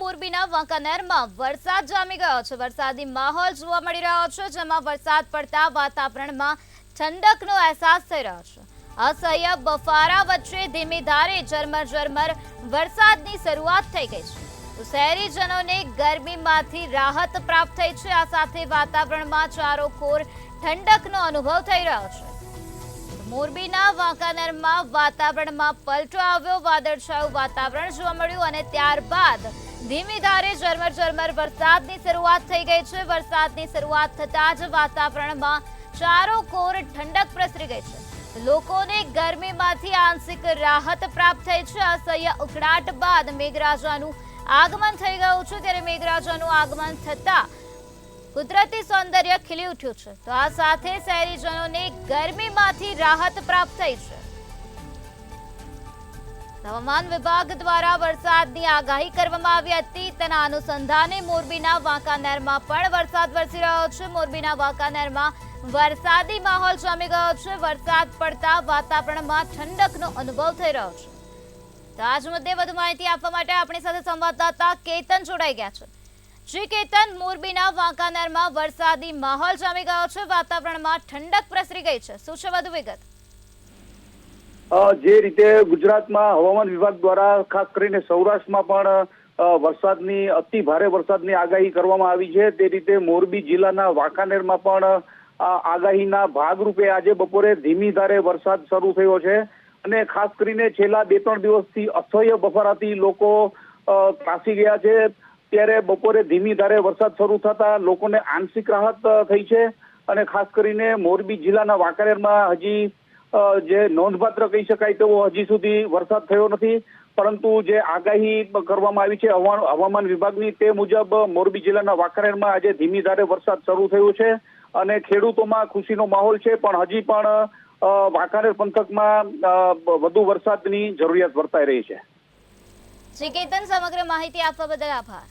મોરબીના વાંકાનેરમાં વરસાદ જામી ગયો છે। વરસાદી માહોલ જોવા મળી રહ્યો છે, જેમાં વરસાદ પડતા વાતાવરણમાં ઠંડકનો અહેસાસ થઈ રહ્યો છે। અસહ્ય બફારા વચ્ચે ધીમી ધારે ઝરમર વરસાદની શરૂઆત થઈ ગઈ છે, તો શહેરીજનોને ગરમીમાંથી રાહત પ્રાપ્ત થઈ છે। આ સાથે વાતાવરણમાં ચારોકોર ઠંડકનો અનુભવ થઈ રહ્યો છે। મોરબીના વાંકાનેરમાં વાતાવરણમાં પલટો આવ્યો, વાદળછાયું વાતાવરણ જોવા મળ્યું અને ત્યારબાદ ધીમી ધારે ઝરમર વરસાદની શરૂઆત થઈ ગઈ છે। વરસાદની શરૂઆત થતાં જ વાતાવરણમાં ચારોકોર ઠંડક પ્રસરી ગઈ છે। લોકોને ગરમીમાંથી આંશિક રાહત પ્રાપ્ત થઈ છે। અસહ્ય ઉકળાટ બાદ મેઘરાજાનું આગમન થઈ ગયું છે, ત્યારે મેઘરાજાનું આગમન થતાં કુદરતી સૌંદર્ય ખીલી ઉઠ્યું છે, તો આ સાથે શહેરીજનોને ગરમીમાંથી રાહત પ્રાપ્ત થઈ છે। હવામાન વિભાગ દ્વારા વરસાદની આગાહી કરવામાં આવી હતી, તેના અનુસંધાને મોરબીના વાંકાનેરમાં પણ વરસાદ વરસી રહ્યો છે। મોરબીના વાંકાનેરમાં વરસાદી માહોલ જામી ગયો છે। વરસાદ પડતા વાતાવરણમાં ઠંડકનો અનુભવ થઈ રહ્યો છે। તો આજ મુદ્દે વધુ માહિતી આપવા માટે આપણી સાથે સંવાદદાતા કેતન જોડાઈ ગયા છે। જી કેતન, મોરબીના વાંકાનેરમાં વરસાદી માહોલ જામી ગયો છે, વાતાવરણમાં ઠંડક પ્રસરી ગઈ છે, શું છે વધુ વિગત? જે રીતે ગુજરાતમાં હવામાન વિભાગ દ્વારા ખાસ કરીને સૌરાષ્ટ્રમાં પણ વરસાદની અતિ ભારે વરસાદની આગાહી કરવામાં આવી છે, તે રીતે મોરબી જિલ્લાના વાંકાનેરમાં પણ આગાહીના ભાગરૂપે આજે બપોરે ધીમી ધારે વરસાદ શરૂ થયો છે અને ખાસ કરીને છેલ્લા 2-3 દિવસથી અસહ્ય બફારાથી લોકો ત્રાસી ગયા છે। ત્યારે બપોરે ધીમી ધારે વરસાદ શરૂ થતા લોકોને આંશિક રાહત થઈ છે અને ખાસ કરીને મોરબી જિલ્લાના વાંકાનેરમાં હજી જે નોંધપાત્ર કહી શકાય તેવો હજી સુધી વરસાદ થયો નથી, પરંતુ જે આગાહી કરવામાં આવી છે હવામાન વિભાગની તે મુજબ મોરબી જિલ્લાના વાંકાનેરમાં આજે ધીમી ધારે વરસાદ શરૂ થયો છે અને ખેડૂતોમાં ખુશીનો માહોલ છે, પણ હજી પણ વાંકાનેર પંથકમાં વધુ વરસાદની જરૂરિયાત વર્તાઈ રહી છે। શ્રી કેતન, સમગ્ર માહિતી આપવા બદલ આભાર।